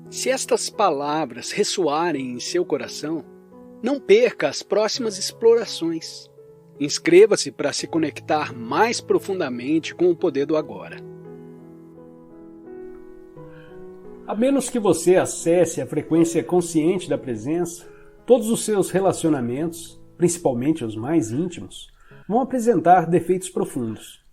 Se estas palavras ressoarem em seu coração, não perca as próximas explorações. Inscreva-se para se conectar mais profundamente com o poder do agora. A menos que você acesse a frequência consciente da presença, todos os seus relacionamentos, principalmente os mais íntimos, vão apresentar defeitos profundos.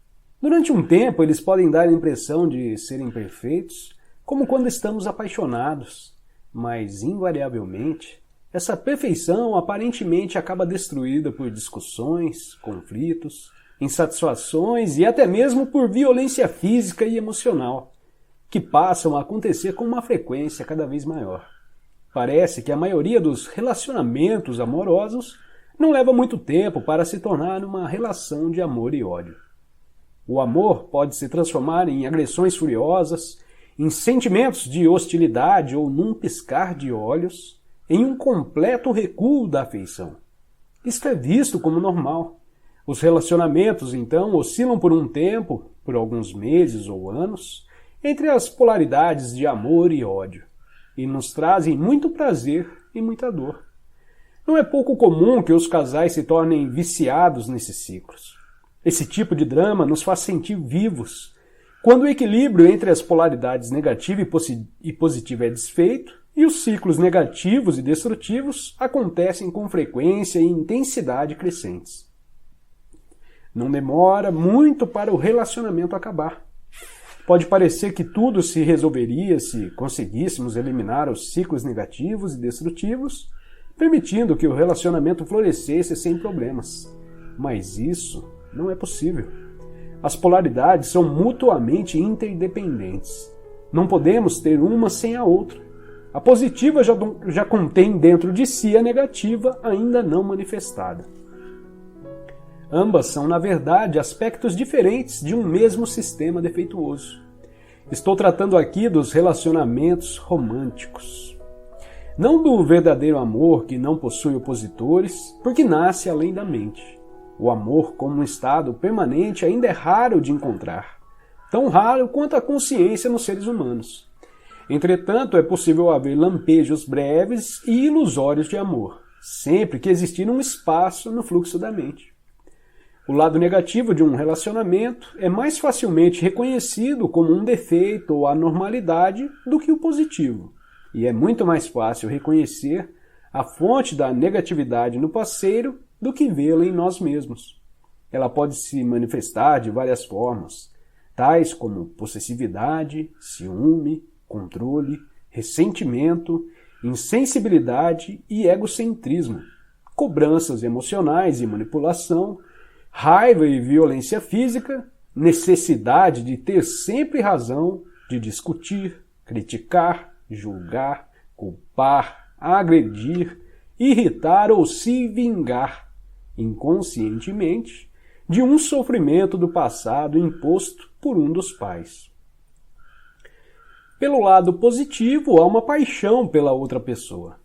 Durante um tempo, eles podem dar a impressão de serem perfeitos, como quando estamos apaixonados, mas, invariavelmente, essa perfeição aparentemente acaba destruída por discussões, conflitos, insatisfações e até mesmo por violência física e emocional, que passam a acontecer com uma frequência cada vez maior. Parece que a maioria dos relacionamentos amorosos não leva muito tempo para se tornar uma relação de amor e ódio. O amor pode se transformar em agressões furiosas, em sentimentos de hostilidade ou num piscar de olhos, em um completo recuo da afeição. Isto é visto como normal. Os relacionamentos, então, oscilam por um tempo, por alguns meses ou anos, entre as polaridades de amor e ódio, e nos trazem muito prazer e muita dor. Não é pouco comum que os casais se tornem viciados nesses ciclos. Esse tipo de drama nos faz sentir vivos. Quando o equilíbrio entre as polaridades negativa e positiva é desfeito, e os ciclos negativos e destrutivos acontecem com frequência e intensidade crescentes. Não demora muito para o relacionamento acabar. Pode parecer que tudo se resolveria se conseguíssemos eliminar os ciclos negativos e destrutivos, permitindo que o relacionamento florescesse sem problemas. Mas isso não é possível. As polaridades são mutuamente interdependentes. Não podemos ter uma sem a outra. A positiva já contém dentro de si a negativa ainda não manifestada. Ambas são, na verdade, aspectos diferentes de um mesmo sistema defeituoso. Estou tratando aqui dos relacionamentos românticos. Não do verdadeiro amor que não possui opositores, porque nasce além da mente. O amor como um estado permanente ainda é raro de encontrar, tão raro quanto a consciência nos seres humanos. Entretanto, é possível haver lampejos breves e ilusórios de amor, sempre que existir um espaço no fluxo da mente. O lado negativo de um relacionamento é mais facilmente reconhecido como um defeito ou anormalidade do que o positivo, e é muito mais fácil reconhecer a fonte da negatividade no parceiro do que vê-la em nós mesmos. Ela pode se manifestar de várias formas, tais como possessividade, ciúme, controle, ressentimento, insensibilidade e egocentrismo, cobranças emocionais e manipulação, raiva e violência física, necessidade de ter sempre razão, de discutir, criticar, julgar, culpar, agredir, irritar ou se vingar, inconscientemente, de um sofrimento do passado imposto por um dos pais. Pelo lado positivo, há uma paixão pela outra pessoa.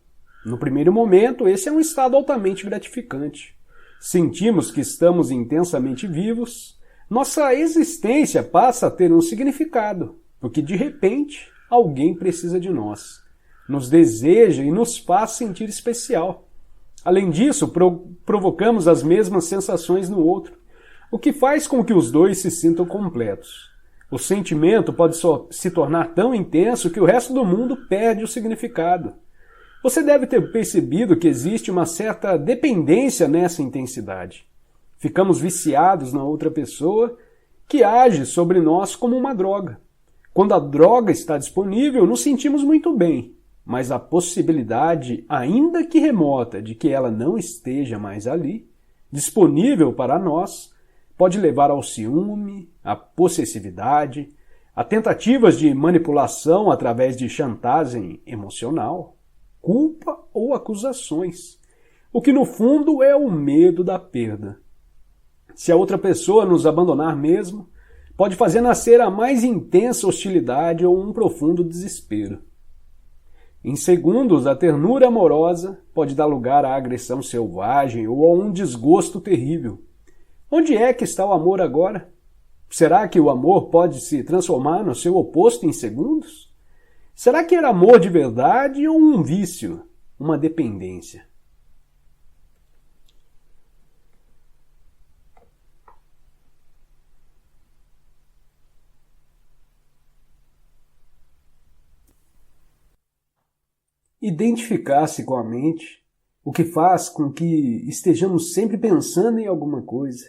No primeiro momento, esse é um estado altamente gratificante. Sentimos que estamos intensamente vivos, nossa existência passa a ter um significado, porque de repente alguém precisa de nós, nos deseja e nos faz sentir especial. Além disso, provocamos as mesmas sensações no outro, o que faz com que os dois se sintam completos. O sentimento pode se tornar tão intenso que o resto do mundo perde o significado. Você deve ter percebido que existe uma certa dependência nessa intensidade. Ficamos viciados na outra pessoa, que age sobre nós como uma droga. Quando a droga está disponível, nos sentimos muito bem, mas a possibilidade, ainda que remota, de que ela não esteja mais ali, disponível para nós, pode levar ao ciúme, à possessividade, a tentativas de manipulação através de chantagem emocional, culpa ou acusações, o que no fundo é o medo da perda. Se a outra pessoa nos abandonar mesmo, pode fazer nascer a mais intensa hostilidade ou um profundo desespero. Em segundos, a ternura amorosa pode dar lugar à agressão selvagem ou a um desgosto terrível. Onde é que está o amor agora? Será que o amor pode se transformar no seu oposto em segundos? Será que era amor de verdade ou um vício, uma dependência? Identificar-se com a mente, o que faz com que estejamos sempre pensando em alguma coisa.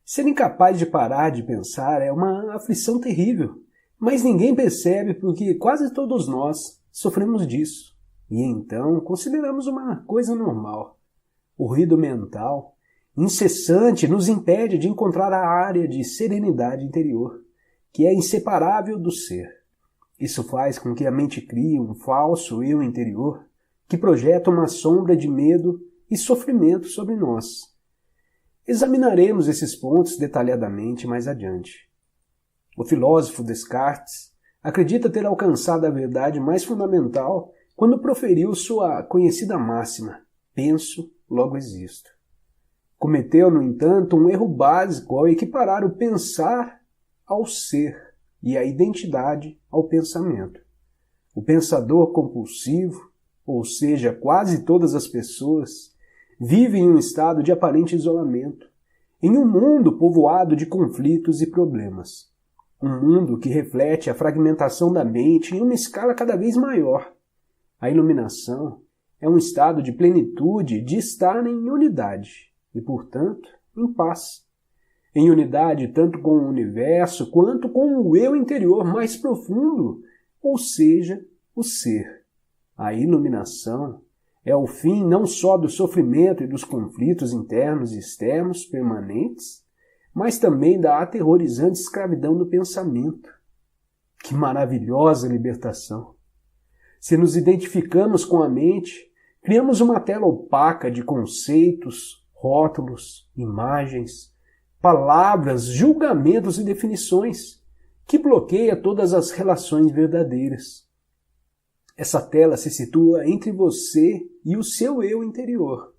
Ser incapaz de parar de pensar é uma aflição terrível, mas ninguém percebe porque quase todos nós sofremos disso. E então consideramos uma coisa normal. O ruído mental, incessante, nos impede de encontrar a área de serenidade interior, que é inseparável do ser. Isso faz com que a mente crie um falso eu interior que projeta uma sombra de medo e sofrimento sobre nós. Examinaremos esses pontos detalhadamente mais adiante. O filósofo Descartes acredita ter alcançado a verdade mais fundamental quando proferiu sua conhecida máxima: penso, logo existo. Cometeu, no entanto, um erro básico ao equiparar o pensar ao ser e a identidade ao pensamento. O pensador compulsivo, ou seja, quase todas as pessoas, vivem em um estado de aparente isolamento, em um mundo povoado de conflitos e problemas. Um mundo que reflete a fragmentação da mente em uma escala cada vez maior. A iluminação é um estado de plenitude, de estar em unidade e, portanto, em paz. Em unidade tanto com o universo quanto com o eu interior mais profundo, ou seja, o ser. A iluminação é o fim não só do sofrimento e dos conflitos internos e externos permanentes, mas também da aterrorizante escravidão do pensamento. Que maravilhosa libertação! Se nos identificamos com a mente, criamos uma tela opaca de conceitos, rótulos, imagens, palavras, julgamentos e definições, que bloqueia todas as relações verdadeiras. Essa tela se situa entre você e o seu eu interior,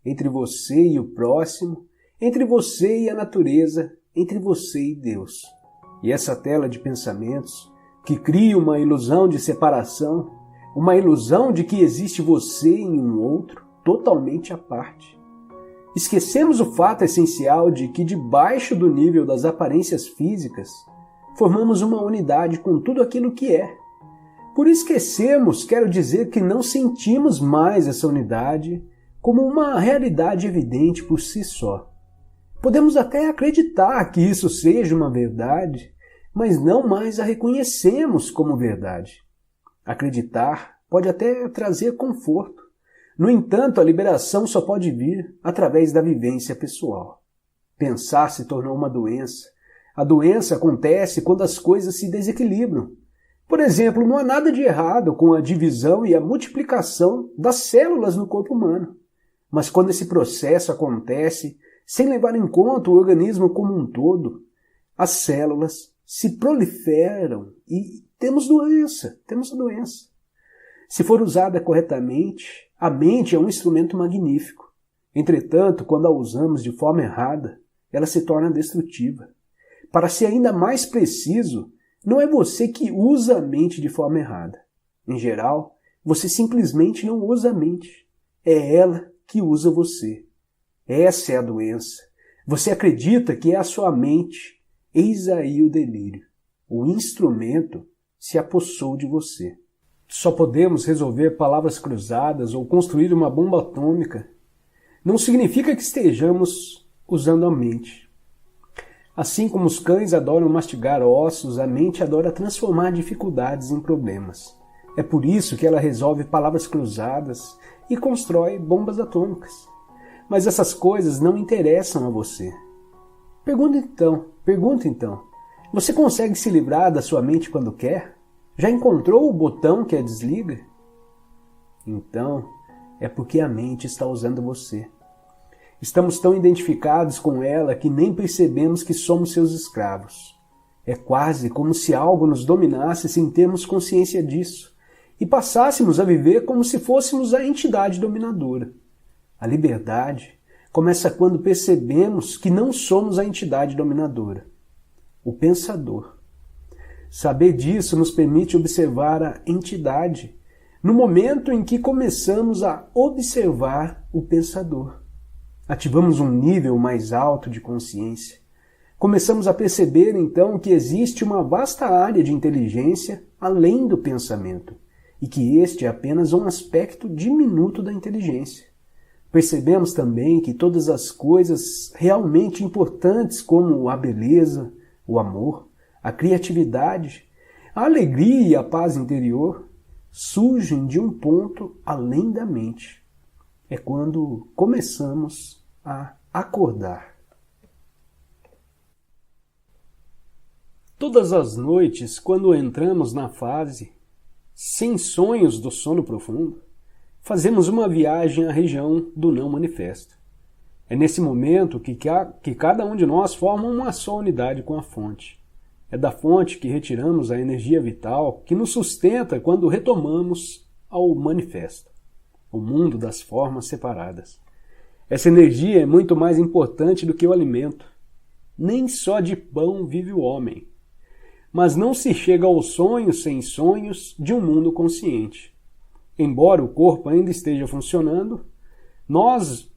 entre você e o próximo, entre você e a natureza, entre você e Deus. E essa tela de pensamentos, que cria uma ilusão de separação, uma ilusão de que existe você em um outro, totalmente à parte. Esquecemos o fato essencial de que, debaixo do nível das aparências físicas, formamos uma unidade com tudo aquilo que é. Por esquecermos, quero dizer que não sentimos mais essa unidade como uma realidade evidente por si só. Podemos até acreditar que isso seja uma verdade, mas não mais a reconhecemos como verdade. Acreditar pode até trazer conforto. No entanto, a liberação só pode vir através da vivência pessoal. Pensar se tornou uma doença. A doença acontece quando as coisas se desequilibram. Por exemplo, não há nada de errado com a divisão e a multiplicação das células no corpo humano. Mas quando esse processo acontece sem levar em conta o organismo como um todo, as células se proliferam e temos a doença. Se for usada corretamente, a mente é um instrumento magnífico. Entretanto, quando a usamos de forma errada, ela se torna destrutiva. Para ser ainda mais preciso, não é você que usa a mente de forma errada. Em geral, você simplesmente não usa a mente. É ela que usa você. Essa é a doença. Você acredita que é a sua mente. Eis aí o delírio. O instrumento se apossou de você. Só podemos resolver palavras cruzadas ou construir uma bomba atômica. Não significa que estejamos usando a mente. Assim como os cães adoram mastigar ossos, a mente adora transformar dificuldades em problemas. É por isso que ela resolve palavras cruzadas e constrói bombas atômicas. Mas essas coisas não interessam a você. Pergunta então, você consegue se livrar da sua mente quando quer? Já encontrou o botão que a desliga? Então, é porque a mente está usando você. Estamos tão identificados com ela que nem percebemos que somos seus escravos. É quase como se algo nos dominasse sem termos consciência disso e passássemos a viver como se fôssemos a entidade dominadora. A liberdade começa quando percebemos que não somos a entidade dominadora. O pensador. Saber disso nos permite observar a entidade no momento em que começamos a observar o pensador. Ativamos um nível mais alto de consciência. Começamos a perceber, então, que existe uma vasta área de inteligência além do pensamento, e que este é apenas um aspecto diminuto da inteligência. Percebemos também que todas as coisas realmente importantes, como a beleza, o amor, a criatividade, a alegria e a paz interior, surgem de um ponto além da mente. É quando começamos a acordar. Todas as noites, quando entramos na fase sem sonhos do sono profundo, fazemos uma viagem à região do não manifesto. É nesse momento que cada um de nós forma uma só unidade com a fonte. É da fonte que retiramos a energia vital que nos sustenta quando retomamos ao manifesto, o mundo das formas separadas. Essa energia é muito mais importante do que o alimento. Nem só de pão vive o homem. Mas não se chega aos sonhos sem sonhos de um mundo consciente. Embora o corpo ainda esteja funcionando, nós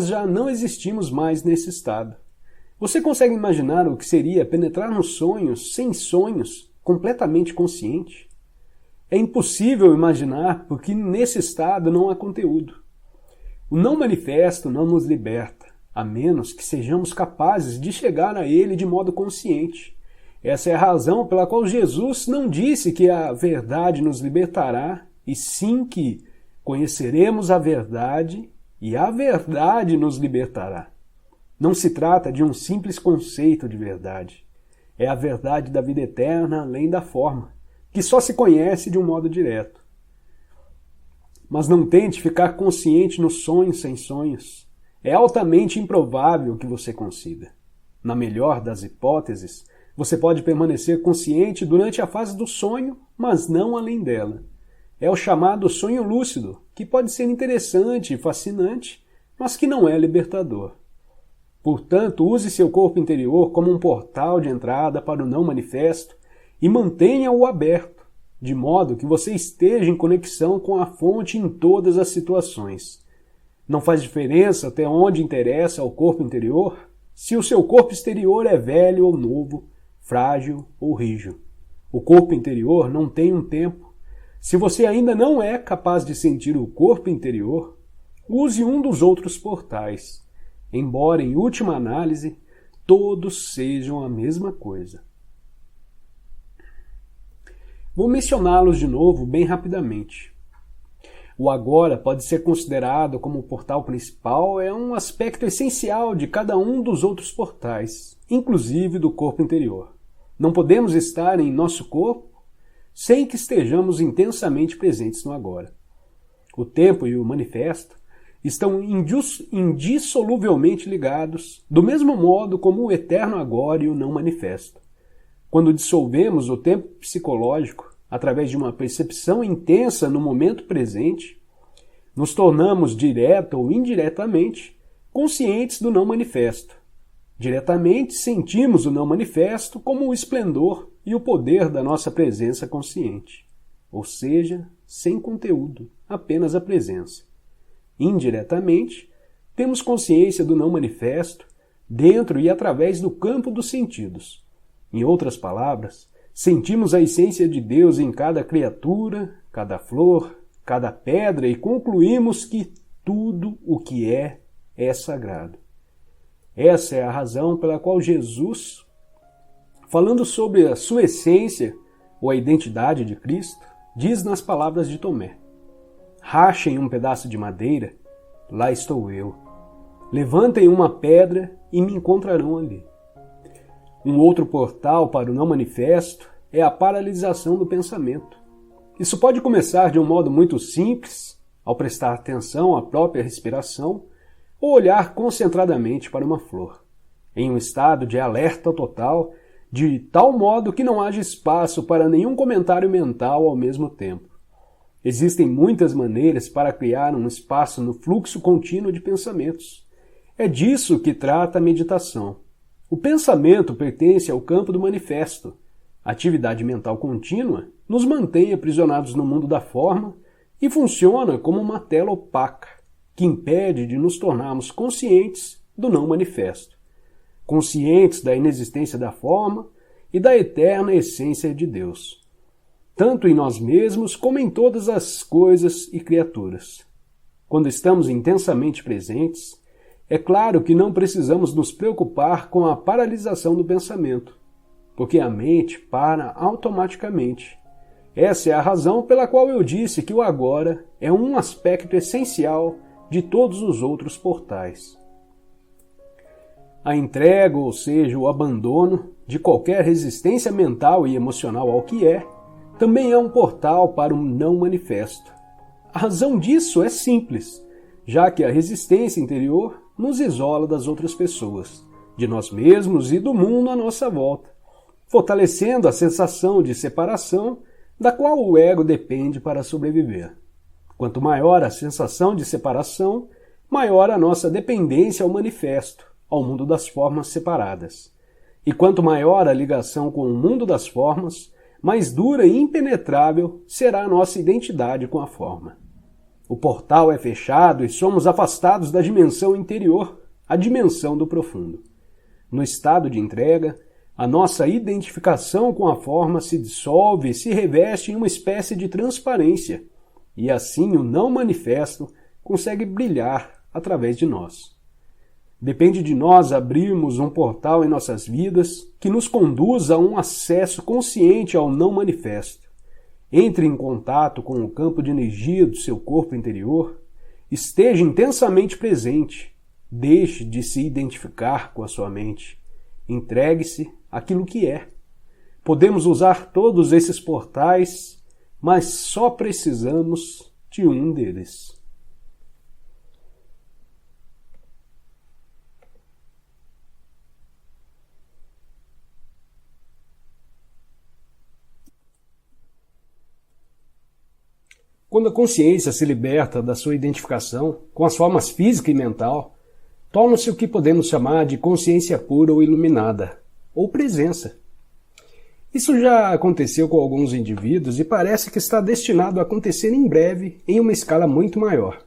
já não existimos mais nesse estado. Você consegue imaginar o que seria penetrar nos sonhos sem sonhos, completamente consciente? É impossível imaginar porque nesse estado não há conteúdo. O não manifesto não nos liberta, a menos que sejamos capazes de chegar a ele de modo consciente. Essa é a razão pela qual Jesus não disse que a verdade nos libertará, e sim que conheceremos a verdade e a verdade nos libertará. Não se trata de um simples conceito de verdade. É a verdade da vida eterna além da forma, que só se conhece de um modo direto. Mas não tente ficar consciente nos sonhos sem sonhos. É altamente improvável que você consiga. Na melhor das hipóteses, você pode permanecer consciente durante a fase do sonho, mas não além dela. É o chamado sonho lúcido, que pode ser interessante e fascinante, mas que não é libertador. Portanto, use seu corpo interior como um portal de entrada para o não manifesto e mantenha-o aberto, de modo que você esteja em conexão com a fonte em todas as situações. Não faz diferença até onde interessa ao corpo interior se o seu corpo exterior é velho ou novo, frágil ou rijo. O corpo interior não tem um tempo. Se você ainda não é capaz de sentir o corpo interior, use um dos outros portais. Embora, em última análise, todos sejam a mesma coisa. Vou mencioná-los de novo bem rapidamente. O agora pode ser considerado como o portal principal, é um aspecto essencial de cada um dos outros portais, inclusive do corpo interior. Não podemos estar em nosso corpo sem que estejamos intensamente presentes no agora. O tempo e o manifesto estão indissoluvelmente ligados, do mesmo modo como o eterno agora e o não manifesto. Quando dissolvemos o tempo psicológico através de uma percepção intensa no momento presente, nos tornamos, direta ou indiretamente, conscientes do não manifesto. Diretamente sentimos o não manifesto como o esplendor e o poder da nossa presença consciente, ou seja, sem conteúdo, apenas a presença. Indiretamente, temos consciência do não manifesto dentro e através do campo dos sentidos. Em outras palavras, sentimos a essência de Deus em cada criatura, cada flor, cada pedra e concluímos que tudo o que é sagrado. Essa é a razão pela qual Jesus, falando sobre a sua essência ou a identidade de Cristo, diz nas palavras de Tomé: rachem um pedaço de madeira, lá estou eu. Levantem uma pedra e me encontrarão ali. Um outro portal para o não manifesto é a paralisação do pensamento. Isso pode começar de um modo muito simples, ao prestar atenção à própria respiração, ou olhar concentradamente para uma flor, em um estado de alerta total, de tal modo que não haja espaço para nenhum comentário mental ao mesmo tempo. Existem muitas maneiras para criar um espaço no fluxo contínuo de pensamentos. É disso que trata a meditação. O pensamento pertence ao campo do manifesto. A atividade mental contínua nos mantém aprisionados no mundo da forma e funciona como uma tela opaca, que impede de nos tornarmos conscientes do não manifesto, conscientes da inexistência da forma e da eterna essência de Deus, tanto em nós mesmos como em todas as coisas e criaturas. Quando estamos intensamente presentes, é claro que não precisamos nos preocupar com a paralisação do pensamento, porque a mente para automaticamente. Essa é a razão pela qual eu disse que o agora é um aspecto essencial de todos os outros portais. A entrega, ou seja, o abandono de qualquer resistência mental e emocional ao que é, também é um portal para um não manifesto. A razão disso é simples, já que a resistência interior nos isola das outras pessoas, de nós mesmos e do mundo à nossa volta, fortalecendo a sensação de separação da qual o ego depende para sobreviver. Quanto maior a sensação de separação, maior a nossa dependência ao manifesto, ao mundo das formas separadas. E quanto maior a ligação com o mundo das formas, mais dura e impenetrável será a nossa identidade com a forma. O portal é fechado e somos afastados da dimensão interior, a dimensão do profundo. No estado de entrega, a nossa identificação com a forma se dissolve e se reveste em uma espécie de transparência, e assim o não manifesto consegue brilhar através de nós. Depende de nós abrirmos um portal em nossas vidas que nos conduza a um acesso consciente ao não manifesto. Entre em contato com o campo de energia do seu corpo interior, esteja intensamente presente, deixe de se identificar com a sua mente, entregue-se àquilo que é. Podemos usar todos esses portais, mas só precisamos de um deles. Quando a consciência se liberta da sua identificação com as formas física e mental, torna-se o que podemos chamar de consciência pura ou iluminada, ou presença. Isso já aconteceu com alguns indivíduos e parece que está destinado a acontecer em breve em uma escala muito maior,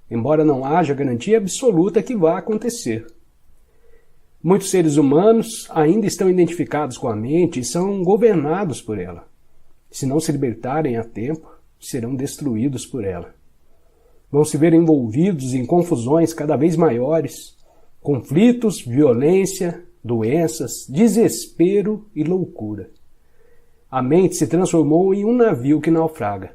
embora não haja garantia absoluta que vá acontecer. Muitos seres humanos ainda estão identificados com a mente e são governados por ela. Se não se libertarem a tempo, serão destruídos por ela. Vão se ver envolvidos em confusões cada vez maiores, conflitos, violência, doenças, desespero e loucura. A mente se transformou em um navio que naufraga.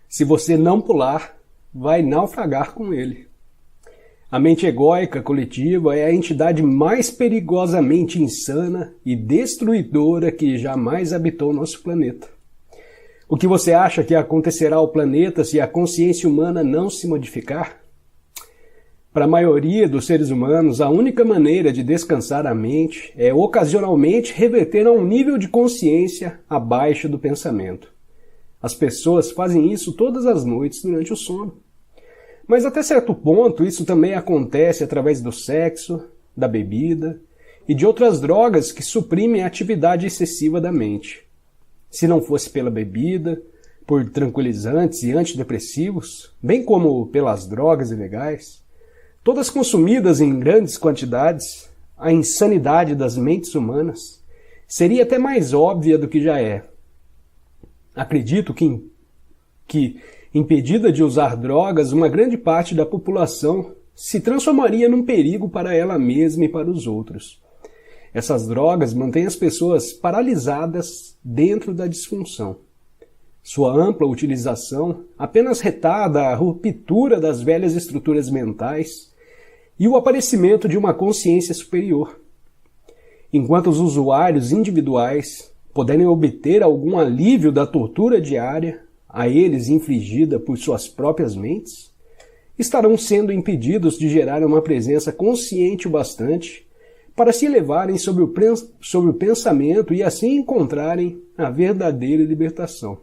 Se você não pular, vai naufragar com ele. A mente egóica coletiva é a entidade mais perigosamente insana e destruidora que jamais habitou nosso planeta. O que você acha que acontecerá ao planeta se a consciência humana não se modificar? Para a maioria dos seres humanos, a única maneira de descansar a mente é ocasionalmente reverter a um nível de consciência abaixo do pensamento. As pessoas fazem isso todas as noites durante o sono. Mas até certo ponto isso também acontece através do sexo, da bebida e de outras drogas que suprimem a atividade excessiva da mente. Se não fosse pela bebida, por tranquilizantes e antidepressivos, bem como pelas drogas ilegais, todas consumidas em grandes quantidades, a insanidade das mentes humanas seria até mais óbvia do que já é. Acredito que impedida de usar drogas, uma grande parte da população se transformaria num perigo para ela mesma e para os outros. Essas drogas mantêm as pessoas paralisadas dentro da disfunção. Sua ampla utilização apenas retarda a ruptura das velhas estruturas mentais e o aparecimento de uma consciência superior. Enquanto os usuários individuais puderem obter algum alívio da tortura diária a eles infligida por suas próprias mentes, estarão sendo impedidos de gerar uma presença consciente o bastante para se elevarem sobre o pensamento e assim encontrarem a verdadeira libertação.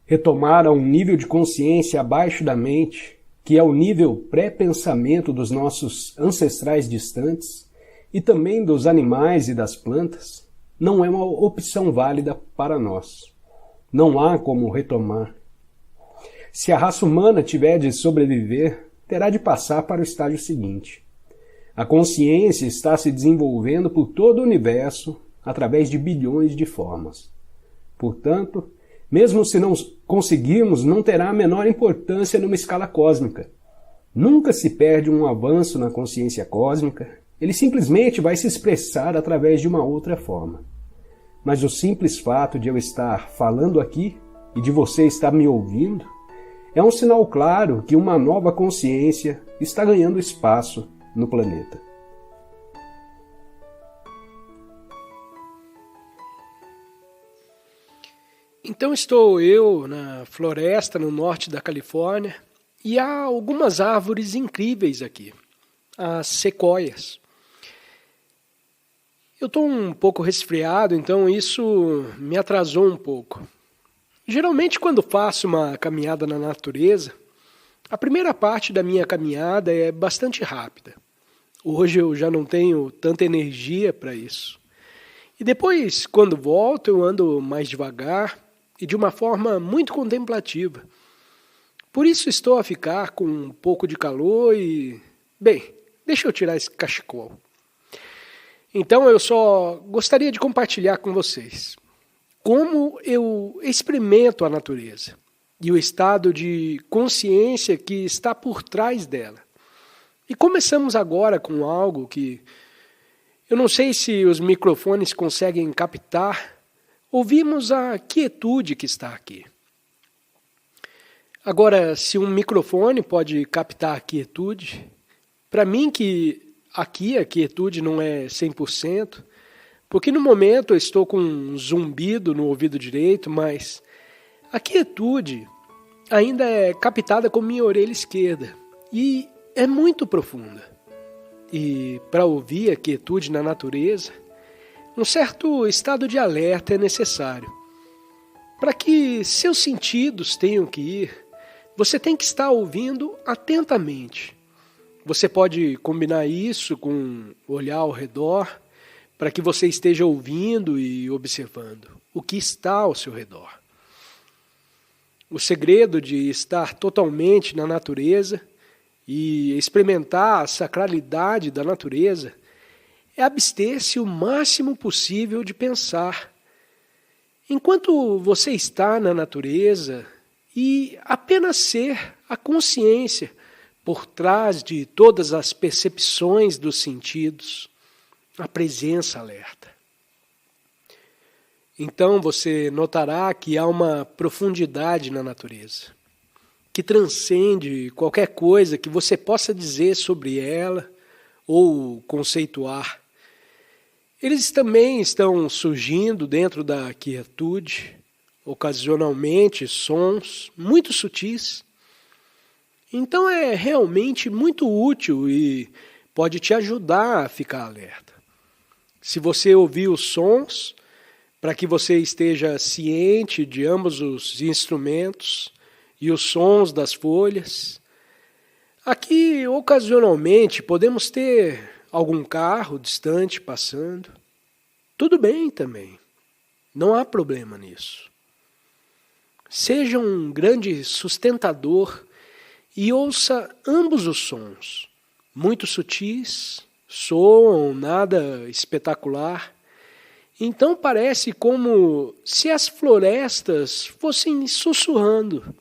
Retomar a um nível de consciência abaixo da mente que é o nível pré-pensamento dos nossos ancestrais distantes e também dos animais e das plantas, não é uma opção válida para nós. Não há como retomar. Se a raça humana tiver de sobreviver, terá de passar para o estágio seguinte. A consciência está se desenvolvendo por todo o universo através de bilhões de formas. Portanto, mesmo se não conseguirmos, não terá a menor importância numa escala cósmica. Nunca se perde um avanço na consciência cósmica, ele simplesmente vai se expressar através de uma outra forma. Mas o simples fato de eu estar falando aqui e de você estar me ouvindo é um sinal claro que uma nova consciência está ganhando espaço no planeta. Então estou eu na floresta no norte da Califórnia e há algumas árvores incríveis aqui, as sequoias. Eu estou um pouco resfriado, então isso me atrasou um pouco. Geralmente quando faço uma caminhada na natureza, a primeira parte da minha caminhada é bastante rápida. Hoje eu já não tenho tanta energia para isso. E depois, quando volto, eu ando mais devagar e de uma forma muito contemplativa. Por isso estou a ficar com um pouco de calor e... Bem, deixa eu tirar esse cachecol. Então eu só gostaria de compartilhar com vocês como eu experimento a natureza e o estado de consciência que está por trás dela. E começamos agora com algo que eu não sei se os microfones conseguem captar. Ouvimos a quietude que está aqui. Agora, se um microfone pode captar a quietude, para mim que aqui a quietude não é 100%, porque no momento eu estou com um zumbido no ouvido direito, mas a quietude ainda é captada com minha orelha esquerda e é muito profunda. E para ouvir a quietude na natureza, um certo estado de alerta é necessário. Para que seus sentidos tenham que ir, você tem que estar ouvindo atentamente. Você pode combinar isso com olhar ao redor, para que você esteja ouvindo e observando o que está ao seu redor. O segredo de estar totalmente na natureza e experimentar a sacralidade da natureza é abster-se o máximo possível de pensar. Enquanto você está na natureza e apenas ser a consciência por trás de todas as percepções dos sentidos, a presença alerta. Então você notará que há uma profundidade na natureza, que transcende qualquer coisa que você possa dizer sobre ela ou conceituar. Eles também estão surgindo dentro da quietude, ocasionalmente sons muito sutis. Então é realmente muito útil e pode te ajudar a ficar alerta. Se você ouvir os sons, para que você esteja ciente de ambos os instrumentos e os sons das folhas. Aqui, ocasionalmente, podemos ter algum carro distante passando. Tudo bem também, não há problema nisso. Seja um grande sustentador e ouça ambos os sons, muito sutis, soam nada espetacular. Então parece como se as florestas fossem sussurrando.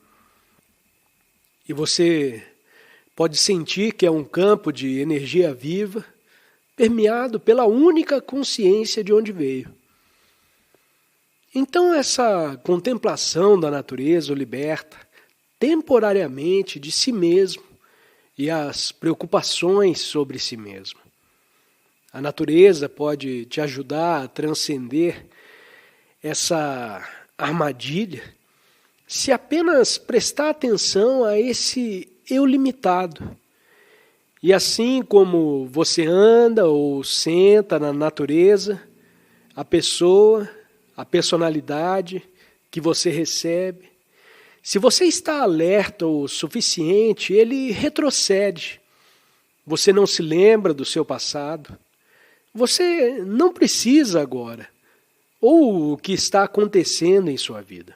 E você pode sentir que é um campo de energia viva, permeado pela única consciência de onde veio. Então essa contemplação da natureza o liberta temporariamente de si mesmo e as preocupações sobre si mesmo. A natureza pode te ajudar a transcender essa armadilha se apenas prestar atenção a esse eu limitado. E assim como você anda ou senta na natureza, a pessoa, a personalidade que você recebe, Se você está alerta o suficiente, ele retrocede. Você não se lembra do seu passado. Você não precisa agora, ou o que está acontecendo em sua vida.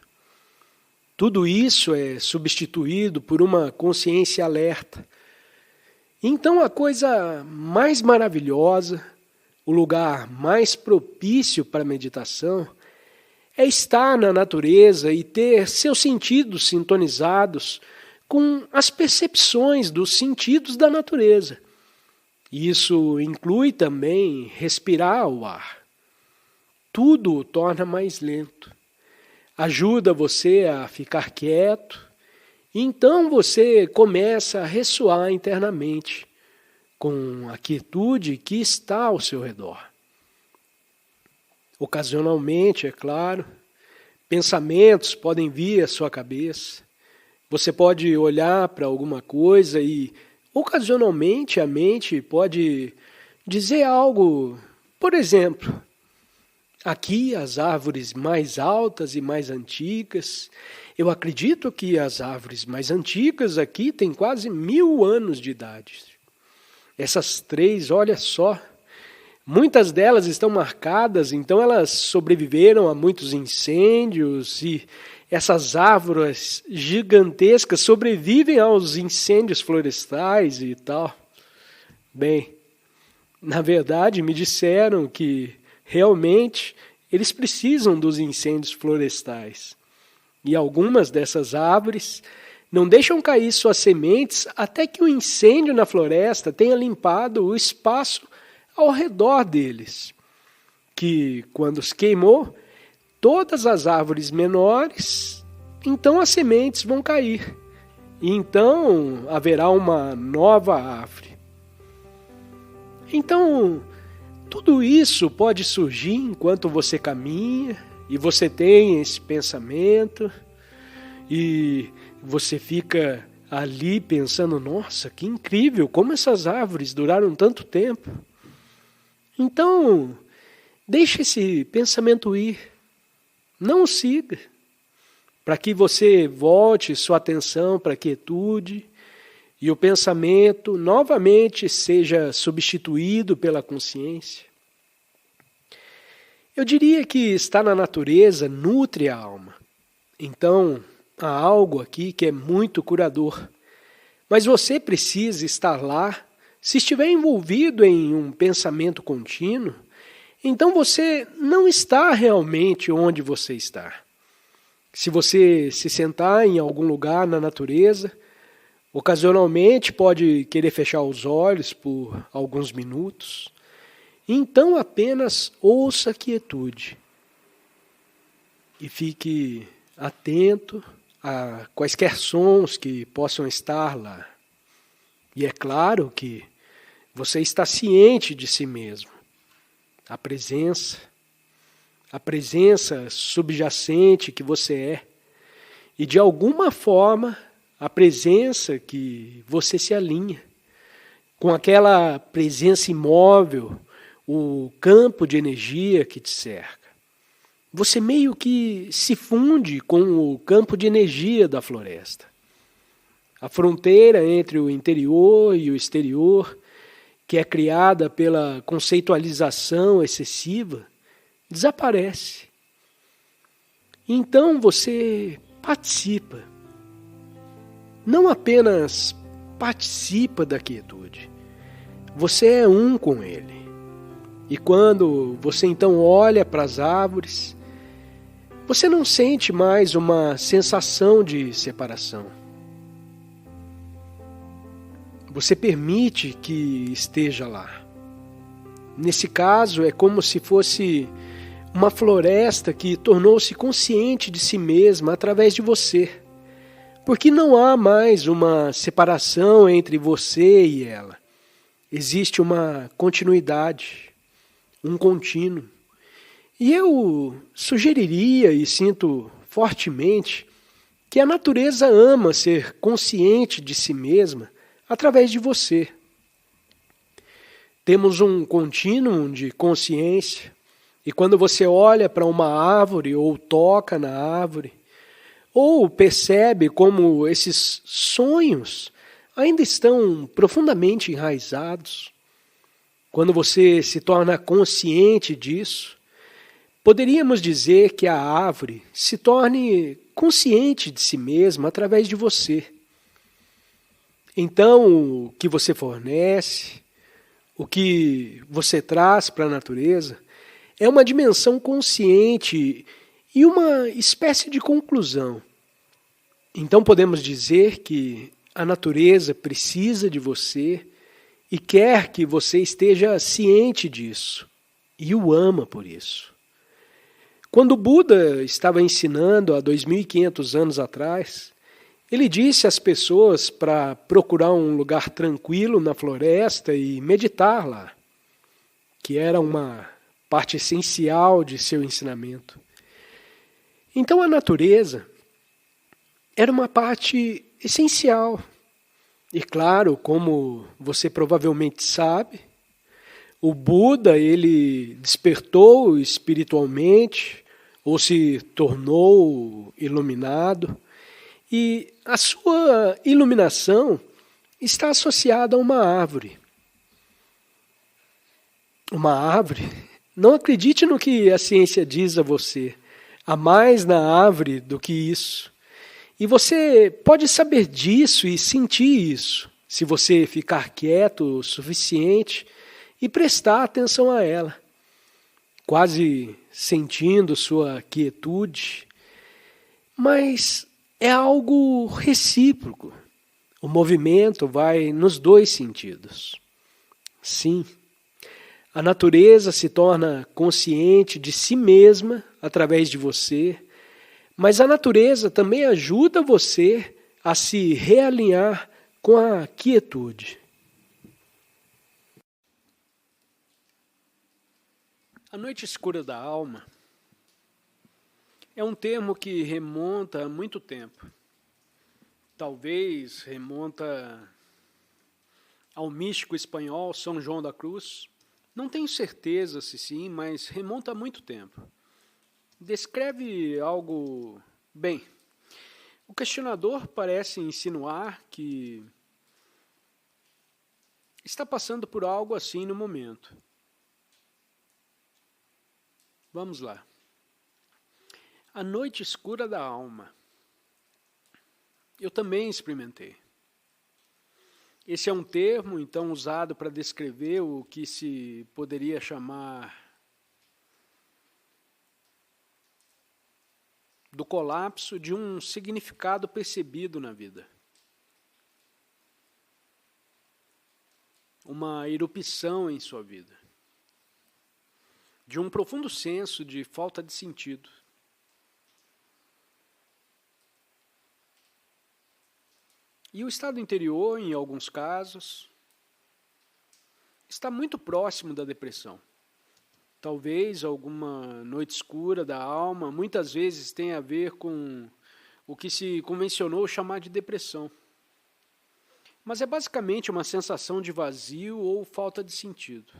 Tudo isso é substituído por uma consciência alerta. Então a coisa mais maravilhosa, o lugar mais propício para a meditação, é estar na natureza e ter seus sentidos sintonizados com as percepções dos sentidos da natureza. Isso inclui também respirar o ar. Tudo o torna mais lento. Ajuda você a ficar quieto. E então você começa a ressoar internamente com a quietude que está ao seu redor. Ocasionalmente, é claro, pensamentos podem vir à sua cabeça. Você pode olhar para alguma coisa e, ocasionalmente, a mente pode dizer algo. Por exemplo, aqui as árvores mais altas e mais antigas. Eu acredito que as árvores mais antigas aqui têm quase 1000 anos de idade. Essas 3, olha só, muitas delas estão marcadas, então elas sobreviveram a muitos incêndios e essas árvores gigantescas sobrevivem aos incêndios florestais e tal. Bem, na verdade me disseram que realmente eles precisam dos incêndios florestais. E algumas dessas árvores não deixam cair suas sementes até que o incêndio na floresta tenha limpado o espaço ao redor deles, que quando se queimou, todas as árvores menores, então as sementes vão cair, e então haverá uma nova árvore. Então, tudo isso pode surgir enquanto você caminha, e você tem esse pensamento, e você fica ali pensando, nossa, que incrível, como essas árvores duraram tanto tempo. Então, deixe esse pensamento ir, não o siga, para que você volte sua atenção para a quietude e o pensamento novamente seja substituído pela consciência. Eu diria que estar na natureza nutre a alma. Então, há algo aqui que é muito curador. Mas você precisa estar lá. Se estiver envolvido em um pensamento contínuo, então você não está realmente onde você está. Se você se sentar em algum lugar na natureza, ocasionalmente pode querer fechar os olhos por alguns minutos. Então apenas ouça a quietude e fique atento a quaisquer sons que possam estar lá. E é claro que você está ciente de si mesmo. A presença subjacente que você é. E de alguma forma, a presença que você se alinha com aquela presença imóvel, o campo de energia que te cerca. Você meio que se funde com o campo de energia da floresta. A fronteira entre o interior e o exterior, que é criada pela conceitualização excessiva, desaparece. Então você participa. Não apenas participa da quietude, você é um com ele. E quando você então olha para as árvores, você não sente mais uma sensação de separação. Você permite que esteja lá. Nesse caso, é como se fosse uma floresta que tornou-se consciente de si mesma através de você. Porque não há mais uma separação entre você e ela. Existe uma continuidade, um contínuo. E eu sugeriria e sinto fortemente que a natureza ama ser consciente de si mesma através de você. Temos um contínuo de consciência, e quando você olha para uma árvore ou toca na árvore, Ou percebe como esses sonhos ainda estão profundamente enraizados. Quando você se torna consciente disso, poderíamos dizer que a árvore se torne consciente de si mesma através de você. Então, o que você fornece, o que você traz para a natureza, é uma dimensão consciente e uma espécie de conclusão. Então podemos dizer que a natureza precisa de você e quer que você esteja ciente disso e o ama por isso. Quando o Buda estava ensinando há 2.500 anos atrás, ele disse às pessoas para procurar um lugar tranquilo na floresta e meditar lá, que era uma parte essencial de seu ensinamento. Então a natureza era uma parte essencial. E claro, como você provavelmente sabe, o Buda ele despertou espiritualmente ou se tornou iluminado, e a sua iluminação está associada a uma árvore. Uma árvore? Não acredite no que a ciência diz a você. Há mais na árvore do que isso. E você pode saber disso e sentir isso, se você ficar quieto o suficiente e prestar atenção a ela, quase sentindo sua quietude. Mas é algo recíproco. O movimento vai nos dois sentidos. Sim, a natureza se torna consciente de si mesma através de você, mas a natureza também ajuda você a se realinhar com a quietude. A noite escura da alma é um termo que remonta a muito tempo. Talvez remonta ao místico espanhol São João da Cruz. Não tenho certeza se sim, mas remonta a muito tempo. Descreve algo bem. O questionador parece insinuar que está passando por algo assim no momento. Vamos lá. A noite escura da alma. Eu também experimentei. Esse é um termo, então, usado para descrever o que se poderia chamar do colapso de um significado percebido na vida. Uma erupção em sua vida. De um profundo senso de falta de sentido. E o estado interior, em alguns casos, está muito próximo da depressão. Talvez alguma noite escura da alma, muitas vezes tenha a ver com o que se convencionou chamar de depressão. Mas é basicamente uma sensação de vazio ou falta de sentido.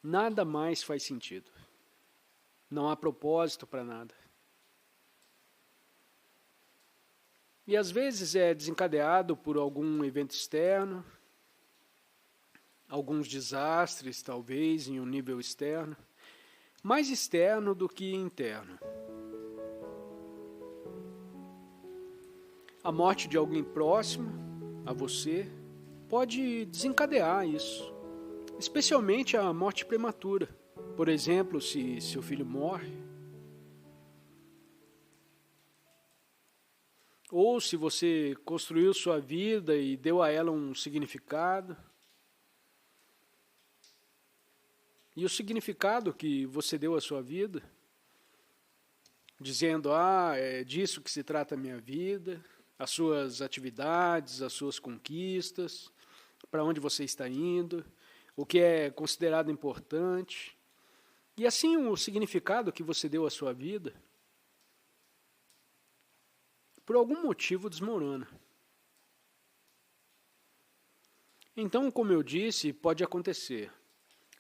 Nada mais faz sentido. Não há propósito para nada. E às vezes é desencadeado por algum evento externo, alguns desastres, talvez, em um nível externo, mais externo do que interno. A morte de alguém próximo a você pode desencadear isso, especialmente a morte prematura. Por exemplo, se seu filho morre, ou se você construiu sua vida e deu a ela um significado, e o significado que você deu à sua vida, dizendo, é disso que se trata a minha vida, as suas atividades, as suas conquistas, para onde você está indo, o que é considerado importante, e assim o significado que você deu à sua vida, por algum motivo desmorona. Então, como eu disse, pode acontecer.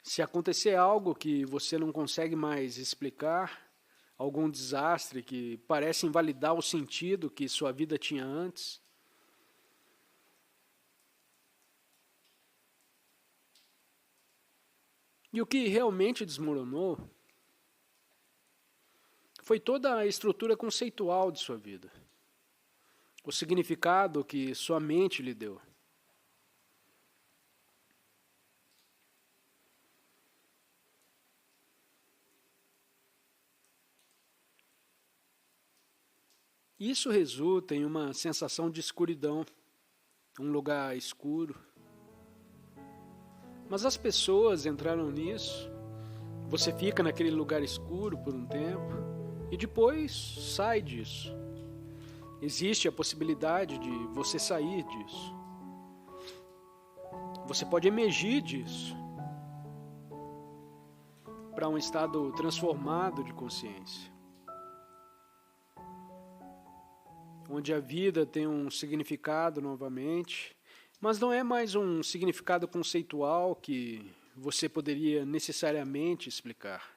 Se acontecer algo que você não consegue mais explicar, algum desastre que parece invalidar o sentido que sua vida tinha antes, e o que realmente desmoronou foi toda a estrutura conceitual de sua vida, o significado que sua mente lhe deu. Isso resulta em uma sensação de escuridão, um lugar escuro. Mas as pessoas entraram nisso, você fica naquele lugar escuro por um tempo e depois sai disso. Existe a possibilidade de você sair disso. Você pode emergir disso para um estado transformado de consciência, onde a vida tem um significado novamente, mas não é mais um significado conceitual que você poderia necessariamente explicar.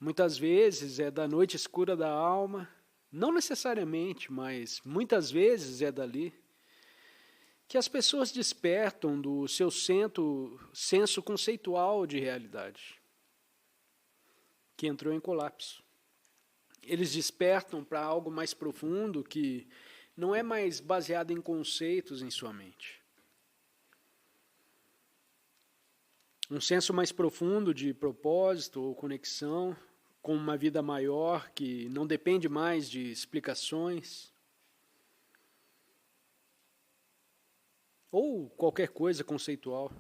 Muitas vezes é da noite escura da alma, não necessariamente, mas muitas vezes é dali, que as pessoas despertam do seu senso conceitual de realidade, que entrou em colapso. Eles despertam para algo mais profundo que não é mais baseado em conceitos em sua mente. Um senso mais profundo de propósito ou conexão com uma vida maior que não depende mais de explicações ou qualquer coisa conceitual.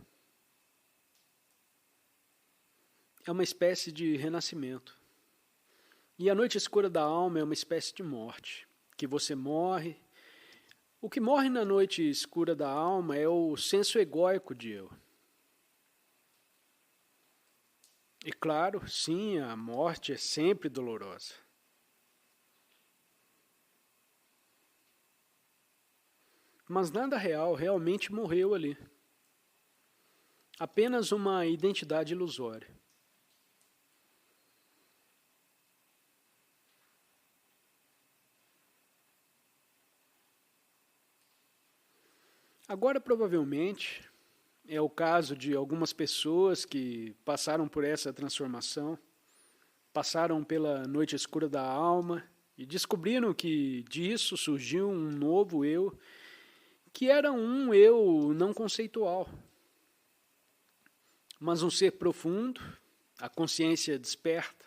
É uma espécie de renascimento. E a noite escura da alma é uma espécie de morte, que você morre. O que morre na noite escura da alma é o senso egóico de eu. E claro, sim, a morte é sempre dolorosa. Mas nada real realmente morreu ali. Apenas uma identidade ilusória. Agora, provavelmente, é o caso de algumas pessoas que passaram por essa transformação, passaram pela noite escura da alma e descobriram que disso surgiu um novo eu, que era um eu não conceitual, mas um ser profundo, a consciência desperta.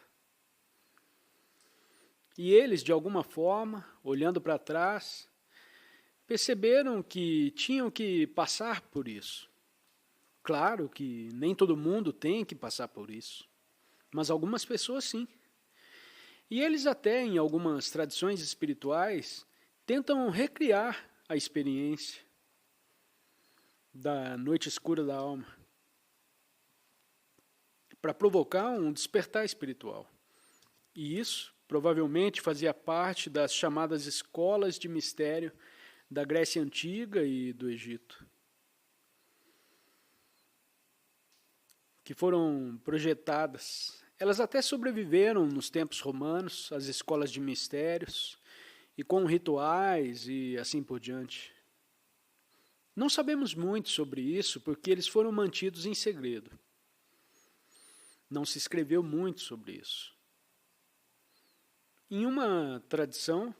E eles, de alguma forma, olhando para trás, perceberam que tinham que passar por isso. Claro que nem todo mundo tem que passar por isso, mas algumas pessoas sim. E eles até, em algumas tradições espirituais, tentam recriar a experiência da noite escura da alma, para provocar um despertar espiritual. E isso provavelmente fazia parte das chamadas escolas de mistério da Grécia Antiga e do Egito, que foram projetadas. Elas até sobreviveram nos tempos romanos, as escolas de mistérios, e com rituais e assim por diante. Não sabemos muito sobre isso porque eles foram mantidos em segredo. Não se escreveu muito sobre isso. Em uma tradição,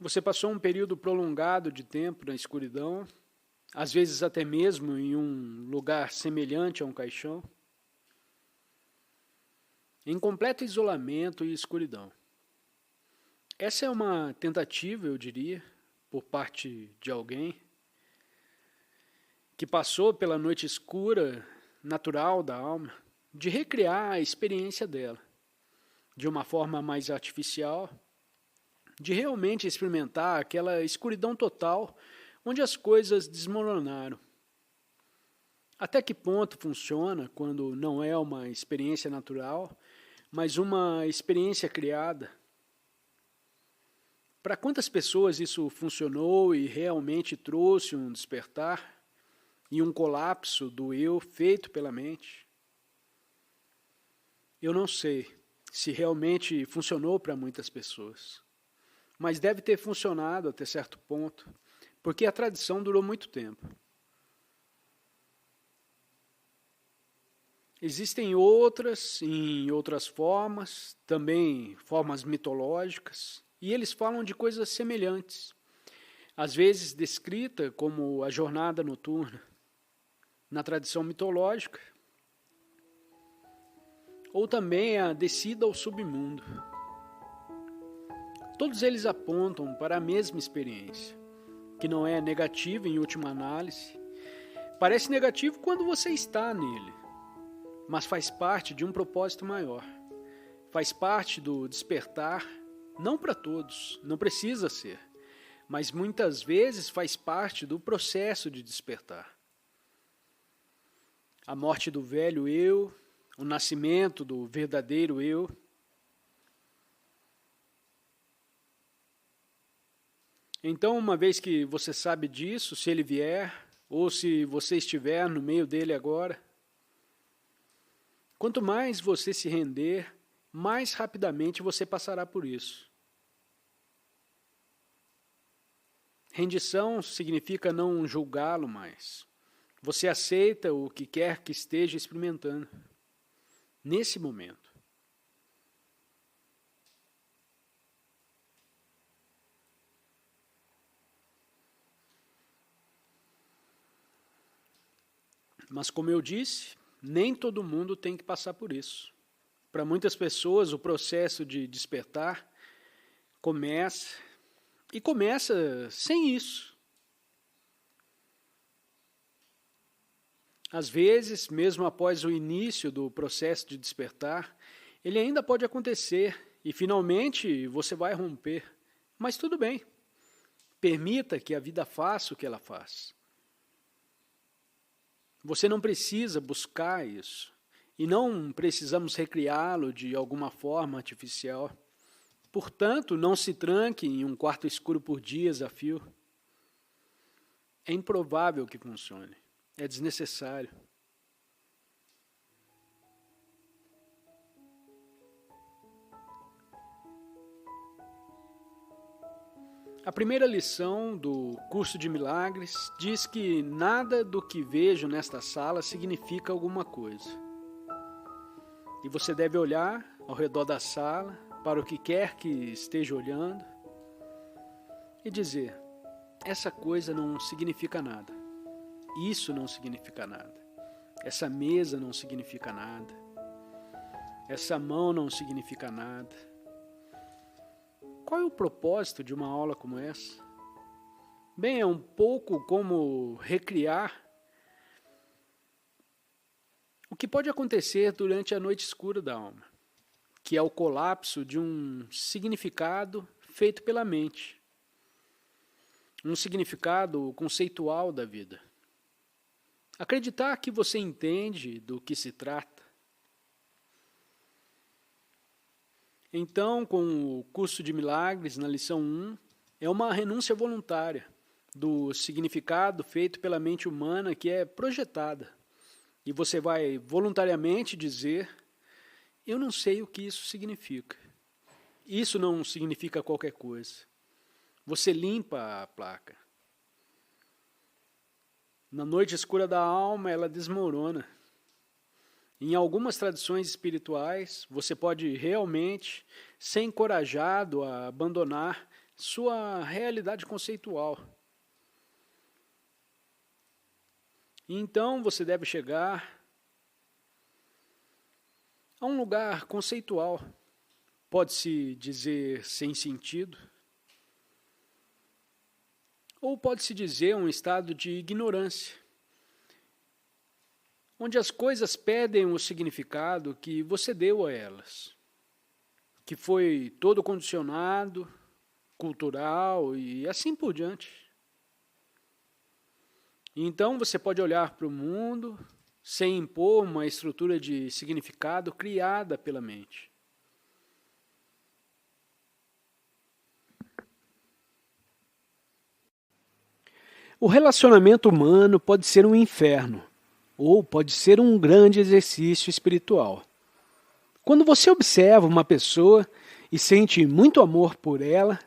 você passou um período prolongado de tempo na escuridão, às vezes até mesmo em um lugar semelhante a um caixão, em completo isolamento e escuridão. Essa é uma tentativa, eu diria, por parte de alguém que passou pela noite escura natural da alma, de recriar a experiência dela, de uma forma mais artificial, de realmente experimentar aquela escuridão total onde as coisas desmoronaram. Até que ponto funciona quando não é uma experiência natural, mas uma experiência criada? Para quantas pessoas isso funcionou e realmente trouxe um despertar? e um colapso do eu feito pela mente? Eu não sei se realmente funcionou para muitas pessoas, mas deve ter funcionado até certo ponto, porque a tradição durou muito tempo. Existem outras, em outras formas, também formas mitológicas, e eles falam de coisas semelhantes, às vezes descrita como a jornada noturna, na tradição mitológica, ou também a descida ao submundo. Todos eles apontam para a mesma experiência, que não é negativa em última análise. Parece negativo quando você está nele, mas faz parte de um propósito maior. Faz parte do despertar, não para todos, não precisa ser, mas muitas vezes faz parte do processo de despertar. A morte do velho eu, o nascimento do verdadeiro eu. Então, uma vez que você sabe disso, se ele vier, ou se você estiver no meio dele agora, quanto mais você se render, mais rapidamente você passará por isso. Rendição significa não julgá-lo mais. Você aceita o que quer que esteja experimentando, nesse momento. Mas como eu disse, nem todo mundo tem que passar por isso. Para muitas pessoas, o processo de despertar começa sem isso. Às vezes, mesmo após o início do processo de despertar, ele ainda pode acontecer e finalmente você vai romper. Mas tudo bem. Permita que a vida faça o que ela faz. Você não precisa buscar isso. E não precisamos recriá-lo de alguma forma artificial. Portanto, não se tranque em um quarto escuro por dias a fio. É improvável que funcione. É desnecessário. A primeira lição do curso de milagres diz que nada do que vejo nesta sala significa alguma coisa. E você deve olhar ao redor da sala, para o que quer que esteja olhando, e dizer: essa coisa não significa nada. Isso não significa nada. Essa mesa não significa nada. Essa mão não significa nada. Qual é o propósito de uma aula como essa? Bem, é um pouco como recriar o que pode acontecer durante a noite escura da alma, que é o colapso de um significado feito pela mente, um significado conceitual da vida. Acreditar que você entende do que se trata. Então, com o curso de milagres, na lição 1, é uma renúncia voluntária do significado feito pela mente humana que é projetada. E você vai voluntariamente dizer: eu não sei o que isso significa. Isso não significa qualquer coisa. Você limpa a placa. Na noite escura da alma, ela desmorona. Em algumas tradições espirituais, você pode realmente ser encorajado a abandonar sua realidade conceitual. E então você deve chegar a um lugar conceitual, pode-se dizer sem sentido, ou pode-se dizer um estado de ignorância, onde as coisas perdem o significado que você deu a elas, que foi todo condicionado, cultural e assim por diante. Então você pode olhar para o mundo sem impor uma estrutura de significado criada pela mente. O relacionamento humano pode ser um inferno, ou pode ser um grande exercício espiritual. Quando você observa uma pessoa e sente muito amor por ela,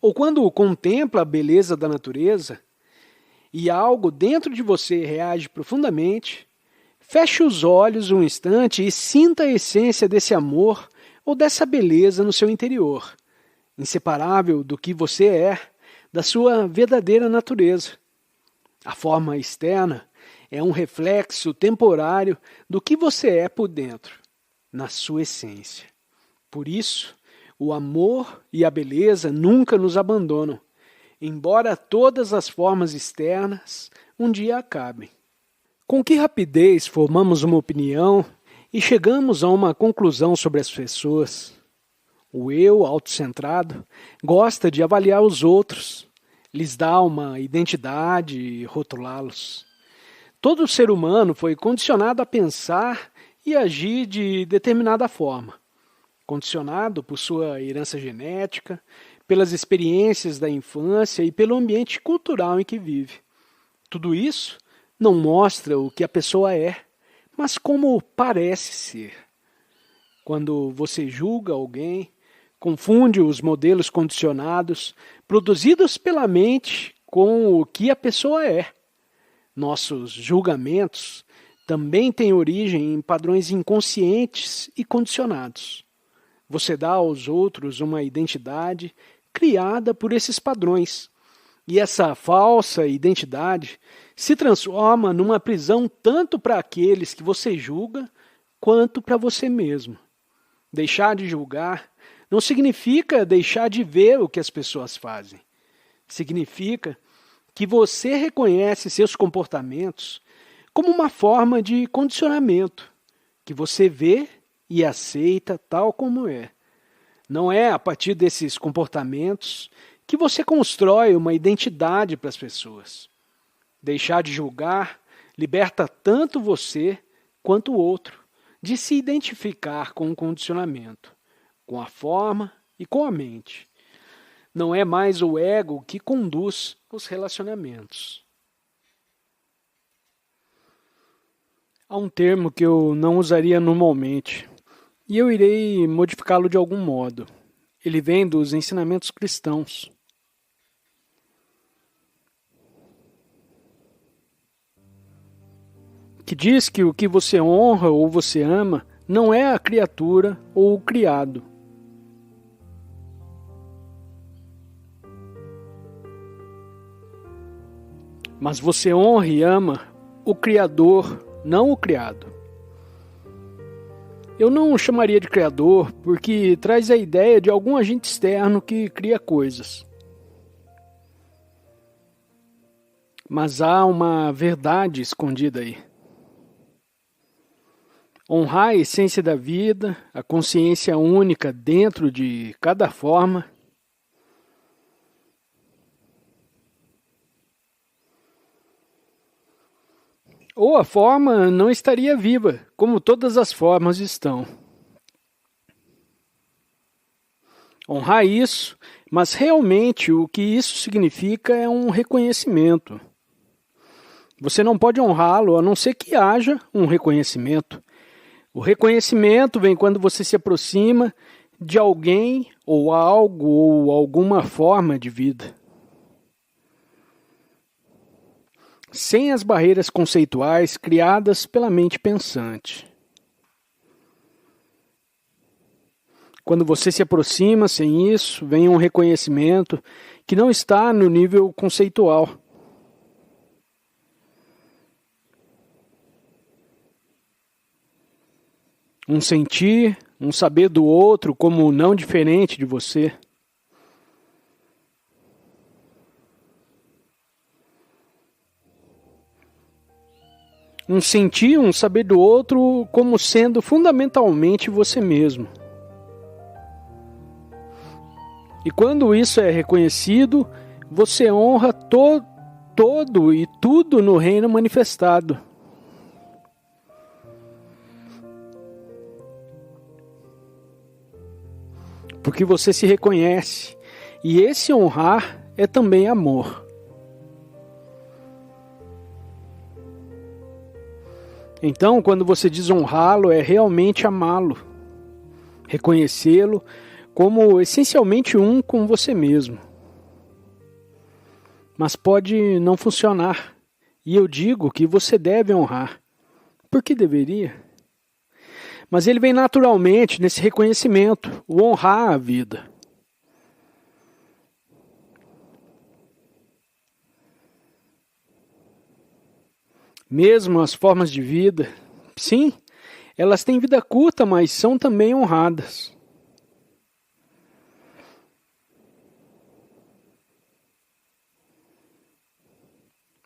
ou quando contempla a beleza da natureza, e algo dentro de você reage profundamente, feche os olhos um instante e sinta a essência desse amor ou dessa beleza no seu interior, inseparável do que você é, da sua verdadeira natureza. A forma externa é um reflexo temporário do que você é por dentro, na sua essência. Por isso, o amor e a beleza nunca nos abandonam, embora todas as formas externas um dia acabem. Com que rapidez formamos uma opinião e chegamos a uma conclusão sobre as pessoas? O eu, autocentrado, gosta de avaliar os outros, lhes dá uma identidade e rotulá-los. Todo ser humano foi condicionado a pensar e agir de determinada forma, condicionado por sua herança genética, pelas experiências da infância e pelo ambiente cultural em que vive. Tudo isso não mostra o que a pessoa é, mas como parece ser. Quando você julga alguém, confunde os modelos condicionados produzidos pela mente com o que a pessoa é. Nossos julgamentos também têm origem em padrões inconscientes e condicionados. Você dá aos outros uma identidade criada por esses padrões, e essa falsa identidade se transforma numa prisão tanto para aqueles que você julga, quanto para você mesmo. Deixar de julgar não significa deixar de ver o que as pessoas fazem. Significa que você reconhece seus comportamentos como uma forma de condicionamento, que você vê e aceita tal como é. Não é a partir desses comportamentos que você constrói uma identidade para as pessoas. Deixar de julgar liberta tanto você quanto o outro de se identificar com o condicionamento, com a forma e com a mente. Não é mais o ego que conduz os relacionamentos. Há um termo que eu não usaria normalmente, e eu irei modificá-lo de algum modo. Ele vem dos ensinamentos cristãos. Que diz que o que você honra ou você ama não é a criatura ou o criado. Mas você honra e ama o Criador, não o criado. Eu não o chamaria de criador porque traz a ideia de algum agente externo que cria coisas. Mas há uma verdade escondida aí. Honrar a essência da vida, a consciência única dentro de cada forma, ou a forma não estaria viva, como todas as formas estão. Honrar isso, mas realmente o que isso significa é um reconhecimento. Você não pode honrá-lo a não ser que haja um reconhecimento. O reconhecimento vem quando você se aproxima de alguém ou algo ou alguma forma de vida. Sem as barreiras conceituais criadas pela mente pensante. Quando você se aproxima sem isso, vem um reconhecimento que não está no nível conceitual. Um sentir, um saber do outro como não diferente de você. Um sentir, um saber do outro como sendo fundamentalmente você mesmo. E quando isso é reconhecido, você honra todo e tudo no reino manifestado. Porque você se reconhece, e esse honrar é também amor. Então, quando você diz honrá-lo, é realmente amá-lo, reconhecê-lo como essencialmente um com você mesmo. Mas pode não funcionar, e eu digo que você deve honrar. Por que deveria? Mas ele vem naturalmente nesse reconhecimento, o honrar a vida. Mesmo as formas de vida, sim, elas têm vida curta, mas são também honradas.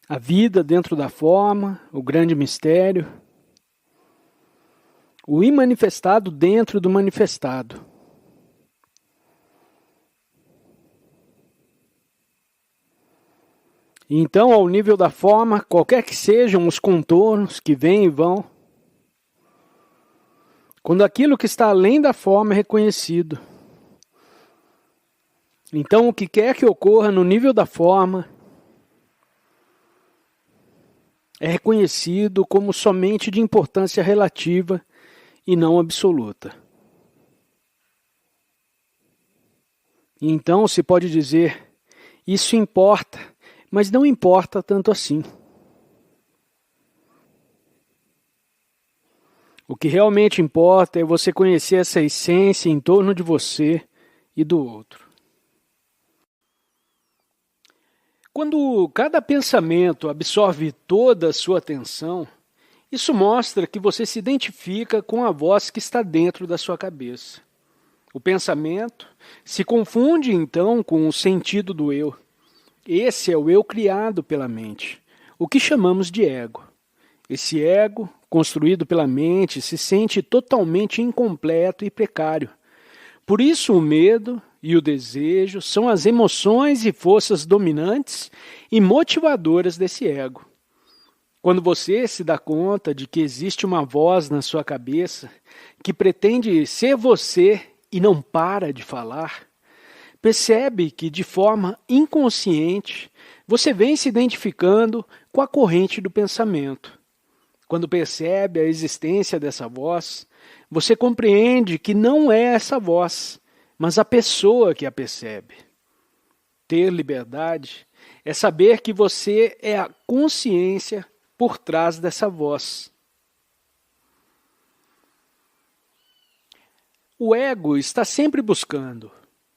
A vida dentro da forma, o grande mistério, o imanifestado dentro do manifestado. Então, ao nível da forma, qualquer que sejam os contornos que vêm e vão, quando aquilo que está além da forma é reconhecido, então o que quer que ocorra no nível da forma é reconhecido como somente de importância relativa e não absoluta. E então se pode dizer, isso importa, mas não importa tanto assim. O que realmente importa é você conhecer essa essência em torno de você e do outro. Quando cada pensamento absorve toda a sua atenção, isso mostra que você se identifica com a voz que está dentro da sua cabeça. O pensamento se confunde então com o sentido do eu. Esse é o eu criado pela mente, o que chamamos de ego. Esse ego, construído pela mente, se sente totalmente incompleto e precário. Por isso o medo e o desejo são as emoções e forças dominantes e motivadoras desse ego. Quando você se dá conta de que existe uma voz na sua cabeça que pretende ser você e não para de falar, percebe que de forma inconsciente você vem se identificando com a corrente do pensamento. Quando percebe a existência dessa voz, você compreende que não é essa voz, mas a pessoa que a percebe. Ter liberdade é saber que você é a consciência por trás dessa voz. O ego está sempre buscando.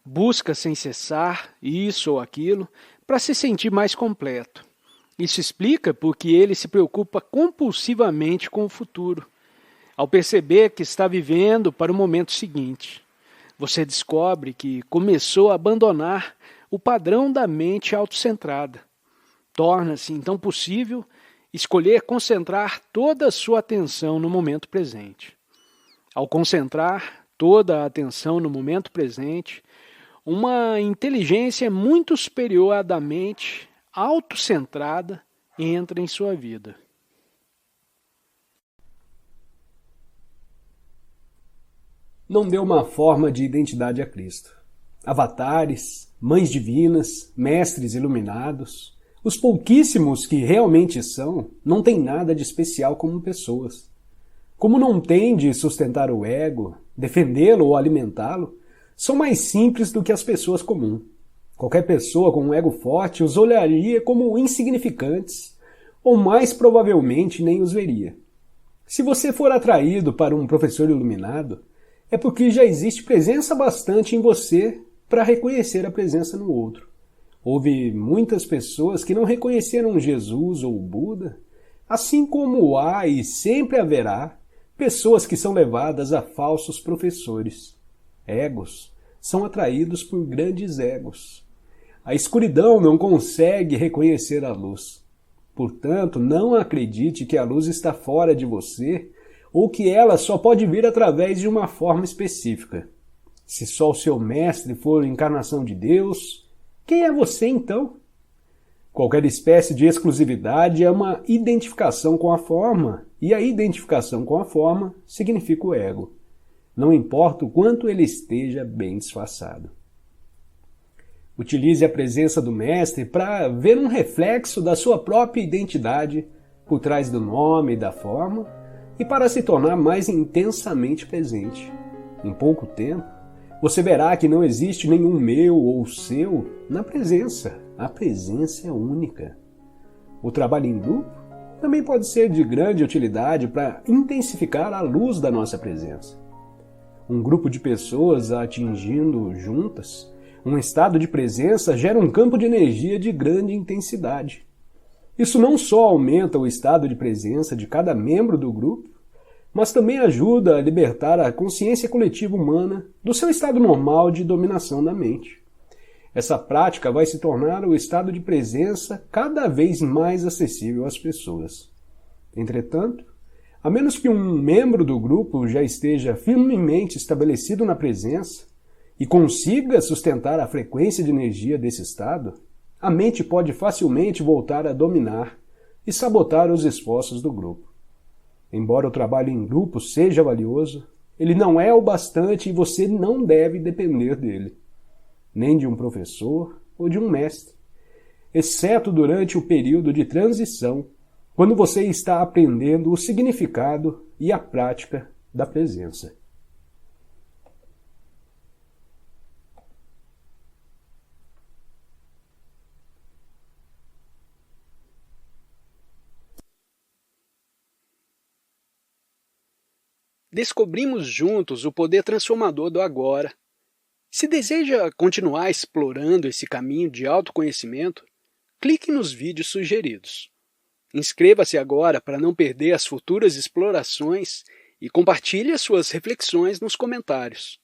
Busca sem cessar isso ou aquilo para se sentir mais completo. Isso explica porque ele se preocupa compulsivamente com o futuro, ao perceber que está vivendo para o momento seguinte. Você descobre que começou a abandonar o padrão da mente autocentrada. Torna-se então possível escolher concentrar toda a sua atenção no momento presente. Ao concentrar toda a atenção no momento presente, uma inteligência muito superior à da mente, autocentrada, entra em sua vida. Não dê uma forma de identidade a Cristo. Avatares, mães divinas, mestres iluminados, os pouquíssimos que realmente são, não têm nada de especial como pessoas. Como não tem de sustentar o ego, defendê-lo ou alimentá-lo, são mais simples do que as pessoas comuns. Qualquer pessoa com um ego forte os olharia como insignificantes, ou mais provavelmente nem os veria. Se você for atraído para um professor iluminado, é porque já existe presença bastante em você para reconhecer a presença no outro. Houve muitas pessoas que não reconheceram Jesus ou Buda, assim como há e sempre haverá pessoas que são levadas a falsos professores. Egos são atraídos por grandes egos. A escuridão não consegue reconhecer a luz. Portanto, não acredite que a luz está fora de você ou que ela só pode vir através de uma forma específica. Se só o seu mestre for a encarnação de Deus, quem é você então? Qualquer espécie de exclusividade é uma identificação com a forma, e a identificação com a forma significa o ego. Não importa o quanto ele esteja bem disfarçado. Utilize a presença do mestre para ver um reflexo da sua própria identidade por trás do nome e da forma, e para se tornar mais intensamente presente. Em pouco tempo, você verá que não existe nenhum meu ou seu na presença. A presença é única. O trabalho em grupo também pode ser de grande utilidade para intensificar a luz da nossa presença. Um grupo de pessoas atingindo juntas um estado de presença gera um campo de energia de grande intensidade. Isso não só aumenta o estado de presença de cada membro do grupo, mas também ajuda a libertar a consciência coletiva humana do seu estado normal de dominação da mente. Essa prática vai se tornar o estado de presença cada vez mais acessível às pessoas. Entretanto, a menos que um membro do grupo já esteja firmemente estabelecido na presença e consiga sustentar a frequência de energia desse estado, a mente pode facilmente voltar a dominar e sabotar os esforços do grupo. Embora o trabalho em grupo seja valioso, ele não é o bastante e você não deve depender dele, nem de um professor ou de um mestre, exceto durante o período de transição, quando você está aprendendo o significado e a prática da presença. Descobrimos juntos o poder transformador do agora. Se deseja continuar explorando esse caminho de autoconhecimento, clique nos vídeos sugeridos. Inscreva-se agora para não perder as futuras explorações e compartilhe as suas reflexões nos comentários.